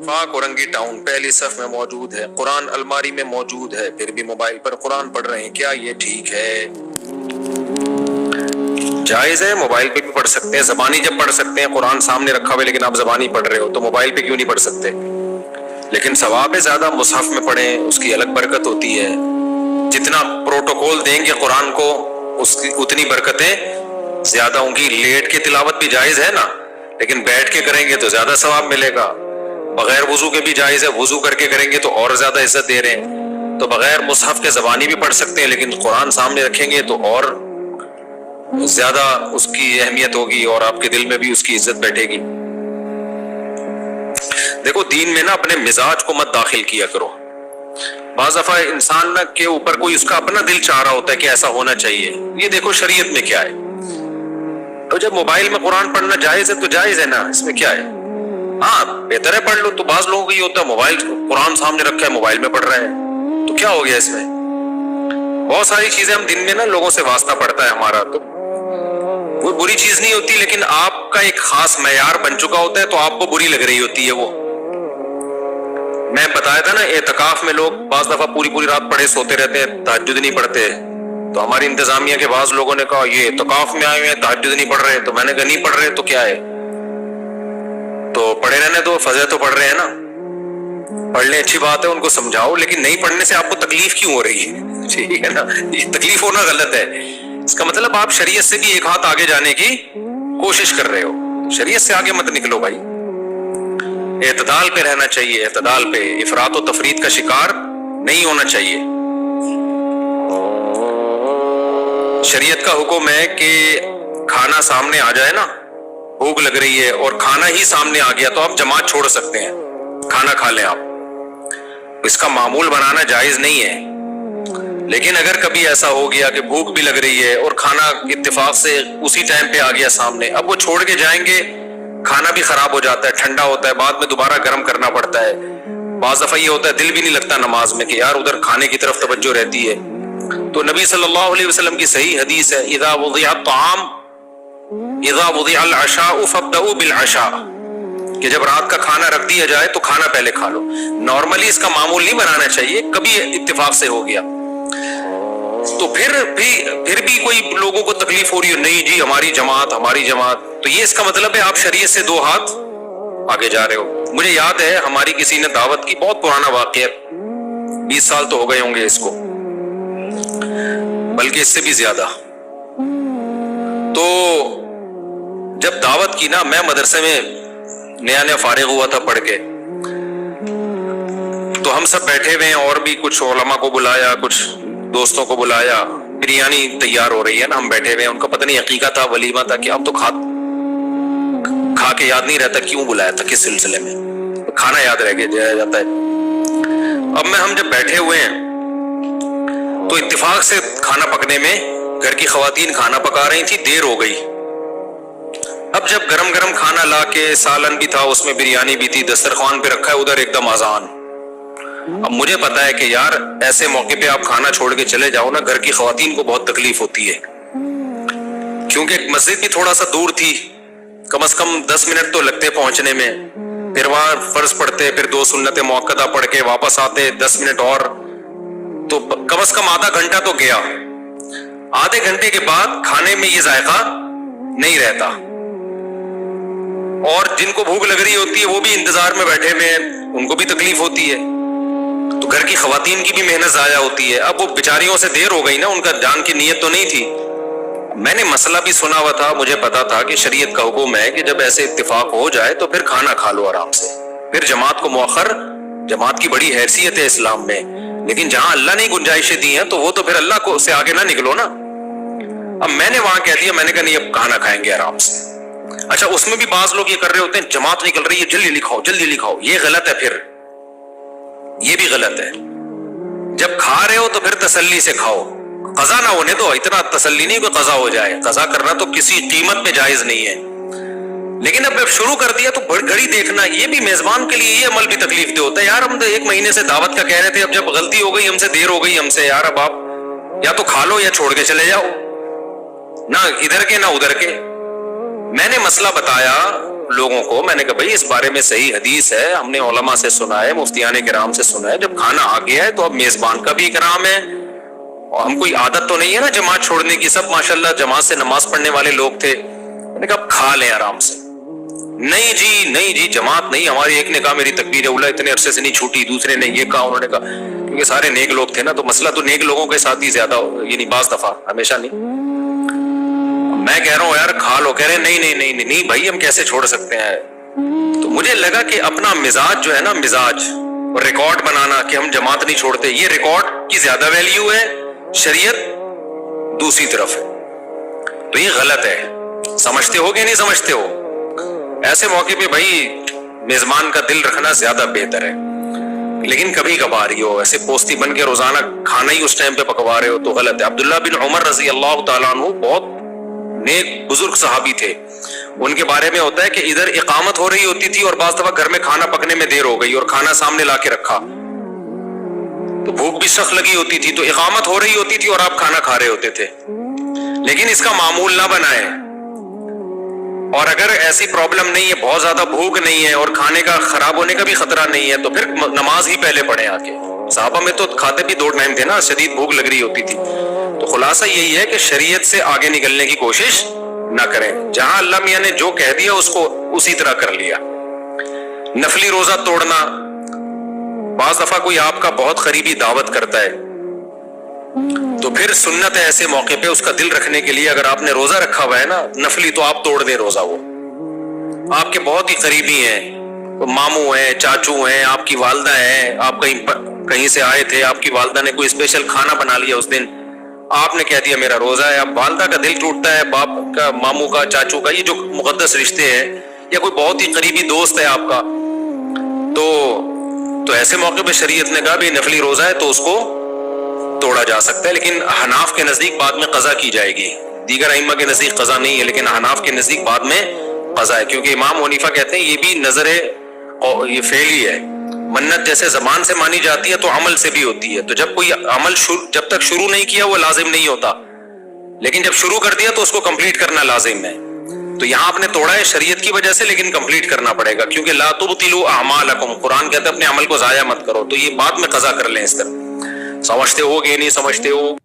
پاک اورنگی ٹاؤن پہلی صف میں موجود ہے، قرآن الماری میں موجود ہے، پھر بھی موبائل پر قرآن پڑھ رہے ہیں، کیا یہ ٹھیک ہے؟ جائز ہے، موبائل پہ بھی پڑھ سکتے ہیں، زبانی جب پڑھ سکتے ہیں، قرآن سامنے رکھا ہوا ہے لیکن آپ زبانی پڑھ رہے ہو تو موبائل پہ کیوں نہیں پڑھ سکتے؟ لیکن ثواب زیادہ مصحف میں پڑھیں، اس کی الگ برکت ہوتی ہے، جتنا پروٹوکول دیں گے قرآن کو اس کی اتنی برکتیں زیادہ ہوں گی۔ لیٹ کے تلاوت بھی جائز ہے نا، لیکن بیٹھ کے کریں گے تو زیادہ ثواب ملے گا۔ بغیر وضو کے بھی جائز ہے، وضو کر کے کریں گے تو اور زیادہ عزت دے رہے ہیں۔ تو بغیر مصحف کے زبانی بھی پڑھ سکتے ہیں، لیکن قرآن سامنے رکھیں گے تو اور زیادہ اس کی اہمیت ہوگی اور آپ کے دل میں بھی اس کی عزت بیٹھے گی۔ دیکھو دین میں نا اپنے مزاج کو مت داخل کیا کرو۔ بعض دفعہ انسان کے اوپر کوئی اس کا اپنا دل چاہ رہا ہوتا ہے کہ ایسا ہونا چاہیے، یہ دیکھو شریعت میں کیا ہے۔ تو جب موبائل میں قرآن پڑھنا جائز ہے تو جائز ہے نا، اس میں کیا ہے؟ ہاں بہتر ہے پڑھ لو۔ تو بعض لوگوں کو یہ ہوتا ہے موبائل قرآن سامنے رکھا ہے موبائل میں پڑھ رہا ہے، تو کیا ہو گیا اس میں؟ بہت ساری چیزیں ہم دن میں نا لوگوں سے واسطہ پڑتا ہے ہمارا، تو وہ بری چیز نہیں ہوتی، لیکن آپ کا ایک خاص معیار بن چکا ہوتا ہے تو آپ کو بری لگ رہی ہوتی ہے وہ۔ میں بتایا تھا نا اعتکاف میں لوگ بعض دفعہ پوری پوری رات پڑھے سوتے رہتے ہیں، تہجد نہیں پڑھتے، تو ہماری انتظامیہ کے بعض لوگوں نے کہا یہ اعتکاف میں آئے ہوئے ہیں تہجد نہیں پڑھ رہے، تو میں نے کہا نہیں پڑھ رہے تو کیا ہے، تو پڑھے رہنے دو، فجر تو پڑھ رہے ہیں نا، پڑھ لیں اچھی بات ہے، ان کو سمجھاؤ، لیکن نہیں پڑھنے سے آپ کو تکلیف کیوں ہو رہی ہے؟ ٹھیک ہے نا، یہ تکلیف ہونا غلط ہے، اس کا مطلب آپ شریعت سے بھی ایک ہاتھ آگے جانے کی کوشش کر رہے ہو، شریعت سے آگے مت نکلو بھائی۔ اعتدال پہ رہنا چاہیے، اعتدال پہ، افراط و تفریط کا شکار نہیں ہونا چاہیے۔ شریعت کا حکم ہے کہ کھانا سامنے آ جائے نا، بھوک لگ رہی ہے اور کھانا ہی سامنے آ گیا تو آپ جماعت چھوڑ سکتے ہیں، کھانا کھا لیں آپ، اس کا معمول بنانا جائز نہیں ہے۔ لیکن اگر کبھی ایسا ہو گیا کہ بھوک بھی لگ رہی ہے اور کھانا اتفاق سے اسی ٹائم پہ آ گیا سامنے، اب وہ چھوڑ کے جائیں گے، کھانا بھی خراب ہو جاتا ہے، ٹھنڈا ہوتا ہے، بعد میں دوبارہ گرم کرنا پڑتا ہے، بعض دفعہ یہ ہوتا ہے دل بھی نہیں لگتا نماز میں کہ یار ادھر کھانے کی طرف توجہ رہتی ہے۔ تو نبی صلی اللہ علیہ وسلم کی صحیح حدیث ہے اذا وضع الطعام اذا وضع العشاء فابدؤوا بالعشاء، کہ جب رات کا کھانا رکھ دیا جائے تو کھانا پہلے کھا لو۔ نارملی اس کا معمول نہیں بنانا چاہیے، کبھی اتفاق سے ہو گیا تو پھر بھی کوئی لوگوں کو تکلیف ہو رہی ہے، نہیں جی ہماری جماعت، تو یہ اس کا مطلب ہے آپ شریعت سے دو ہاتھ آگے جا رہے ہو۔ مجھے یاد ہے ہماری کسی نے دعوت کی، بہت پرانا واقعہ، 20 سال تو ہو گئے ہوں گے اس کو، بلکہ اس سے بھی زیادہ۔ تو جب دعوت کی نا، میں مدرسے میں نیا فارغ ہوا تھا پڑھ کے، تو ہم سب بیٹھے ہوئے ہیں اور بھی کچھ علماء کو بلایا، کچھ دوستوں کو بلایا، بریانی تیار ہو رہی ہے نا، ہم بیٹھے ہوئے ہیں، ان کا پتہ نہیں عقیقہ تھا، ولیمہ تھا، کہ اب تو کھا کے یاد نہیں رہتا کیوں بلایا تھا، کس سلسلے میں، کھانا یاد رہ گیا جاتا ہے۔ اب ہم جب بیٹھے ہوئے ہیں تو اتفاق سے کھانا پکنے میں گھر کی خواتین کھانا پکا رہی تھی، دیر ہو گئی۔ اب جب گرم گرم کھانا لا کے، سالن بھی تھا اس میں، بریانی بھی تھی، دسترخوان پہ رکھا ہے، ادھر ایک دم اذان۔ اب مجھے پتا ہے کہ یار ایسے موقع پہ آپ کھانا چھوڑ کے چلے جاؤ نا، گھر کی خواتین کو بہت تکلیف ہوتی ہے، کیونکہ مسجد بھی تھوڑا سا دور تھی، کم از کم 10 منٹ تو لگتے پہنچنے میں، پھر وہاں فرض پڑھتے، پھر 2 سنت مؤکدہ پڑھ کے واپس آتے 10 منٹ اور، تو کم از کم آدھا گھنٹہ تو گیا۔ آدھے گھنٹے کے بعد کھانے میں یہ ذائقہ نہیں رہتا، اور جن کو بھوک لگ رہی ہوتی ہے وہ بھی انتظار میں بیٹھے ہوئے ہیں، ان کو بھی تکلیف ہوتی ہے، تو گھر کی خواتین کی بھی محنت ضائع ہوتی ہے۔ اب وہ بیچاریوں سے دیر ہو گئی نا، ان کا جان کی نیت تو نہیں تھی۔ میں نے مسئلہ بھی سنا ہوا تھا، مجھے پتا تھا کہ شریعت کا حکم ہے کہ جب ایسے اتفاق ہو جائے تو پھر کھانا کھا لو آرام سے، پھر جماعت کو مؤخر، جماعت کی بڑی حیثیت ہے اسلام میں، لیکن جہاں اللہ نے گنجائشیں دی ہیں تو وہ تو پھر اللہ کو سے آگے نہ نکلو نا۔ اب میں نے وہاں کہہ دیا، میں نے کہا نہیں اب کھانا کھائیں گے آرام سے۔ اچھا اس میں بھی بعض لوگ یہ کر رہے ہوتے ہیں، جماعت نکل رہی ہے جلدی لکھاؤ جلدی لکھاؤ، یہ غلط ہے، پھر یہ بھی غلط ہے۔ جب کھا رہے ہو تو پھر تسلی سے کھاؤ، قضا نہ ہونے دو، اتنا تسلی نہیں کہ قضا ہو جائے، قضا کرنا تو کسی قیمت پہ جائز نہیں ہے، لیکن اب شروع کر دیا تو گھڑی دیکھنا، یہ بھی میزبان کے لیے یہ عمل بھی تکلیف دہ ہوتا ہے۔ یار ہم تو 1 مہینے سے دعوت کا کہہ رہے تھے، اب جب غلطی ہو گئی، ہم سے دیر ہو گئی، ہم سے، یار اب آپ یا تو کھا لو یا چھوڑ کے چلے جاؤ، نہ ادھر کے نہ ادھر کے۔ میں نے مسئلہ بتایا لوگوں کو, میں نے کہا بھائی اس بارے میں صحیح حدیث ہے, ہم نے علماء سے سنا ہے, مفتیان کرام سے سنا ہے, جب کھانا آ گیا ہے تو اب میزبان کا بھی اکرام ہے, اور ہم کوئی عادت تو نہیں ہے نا جماعت چھوڑنے کی, سب ماشاءاللہ جماعت سے نماز پڑھنے والے لوگ تھے. میں نے کہا اب کھا لیں آرام سے. نہیں جی جماعت نہیں, ہماری ایک نے کہا میری تکبیر اولا اتنے عرصے سے نہیں چھوٹی, دوسرے نے یہ کہا, انہوں نے کہا, کیونکہ سارے نیک لوگ تھے نا, تو مسئلہ تو نیک لوگوں کے ساتھ ہی زیادہ, یعنی بعض دفعہ, ہمیشہ نہیں. میں کہہ رہا ہوں یار کھا لو, کہہ رہے نہیں بھائی ہم کیسے چھوڑ سکتے ہیں. تو مجھے لگا کہ اپنا مزاج جو ہے نا, مزاج اور ریکارڈ بنانا کہ ہم جماعت نہیں چھوڑتے, یہ ریکارڈ کی زیادہ ویلیو ہے, شریعت دوسری طرف ہے, تو یہ غلط ہے. سمجھتے ہو کہ نہیں سمجھتے ہو؟ ایسے موقع پہ بھائی میزبان کا دل رکھنا زیادہ بہتر ہے, لیکن کبھی کبھار ہی ہو, ایسے پوستی بن کے روزانہ کھانا ہی اس ٹائم پہ پکوا رہے ہو تو غلط ہے. عبداللہ بن عمر رضی اللہ تعالیٰ عنہ بہت نیک بزرگ صحابی تھے, ان کے بارے میں ہوتا ہے کہ ادھر اقامت ہو رہی ہوتی تھی اور بعض دفعہ گھر میں کھانا پکنے میں دیر ہو گئی اور کھانا سامنے لا کے رکھا, تو بھوک بھی سخت لگی ہوتی تھی, تو اقامت ہو رہی ہوتی تھی اور آپ کھانا کھا رہے ہوتے تھے. لیکن اس کا معمول نہ بنائیں, اور اگر ایسی پرابلم نہیں ہے, بہت زیادہ بھوک نہیں ہے اور کھانے کا خراب ہونے کا بھی خطرہ نہیں ہے, تو پھر نماز ہی پہلے پڑھیں آ کے. صحابہ میں تو کھاتے بھی 2 ٹائم تھے نا, شدید بھوک لگ رہی ہوتی تھی. تو خلاصہ یہی ہے کہ شریعت سے آگے نکلنے کی کوشش نہ کریں, جہاں اللہ میاں نے جو کہہ دیا اس کو اسی طرح کر لیا. نفلی روزہ توڑنا, بعض دفعہ کوئی آپ کا بہت قریبی دعوت کرتا ہے تو پھر سنت ہے ایسے موقع پہ اس کا دل رکھنے کے لیے, اگر آپ نے روزہ رکھا ہوا ہے نا نفلی, تو آپ توڑ دیں روزہ. وہ آپ کے بہت ہی قریبی ہیں, ماموں ہیں, چاچو ہیں, آپ کی والدہ ہیں, آپ کہیں سے آئے تھے, آپ کی والدہ نے کوئی اسپیشل کھانا بنا لیا اس دن, آپ نے کہہ دیا میرا روزہ ہے. اب والدہ کا دل ٹوٹتا ہے, باپ کا, ماموں کا, چاچو کا, یہ جو مقدس رشتے ہیں, یا کوئی بہت ہی قریبی دوست ہے آپ کا, تو ایسے موقع پہ شریعت نے کہا بھی نفلی روزہ ہے تو اس کو توڑا جا سکتا ہے. لیکن احناف کے نزدیک بعد میں قضا کی جائے گی, دیگر ائمہ کے نزدیک قضا نہیں ہے, لیکن احناف کے نزدیک بعد میں قضا ہے, کیونکہ امام حنیفہ کہتے ہیں یہ بھی نظر یہ فعلی ہے. منت جیسے زبان سے مانی جاتی ہے تو عمل سے بھی ہوتی ہے, تو جب کوئی عمل جب تک شروع نہیں کیا وہ لازم نہیں ہوتا, لیکن جب شروع کر دیا تو اس کو کمپلیٹ کرنا لازم ہے. تو یہاں آپ نے توڑا ہے شریعت کی وجہ سے, لیکن کمپلیٹ کرنا پڑے گا, کیونکہ لا تبطلوا اعمالکم, قرآن کہتا ہے اپنے عمل کو ضائع مت کرو, تو یہ بعد میں قضا کر لیں اس طرح. سمجھتے ہو کہ نہیں سمجھتے ہو؟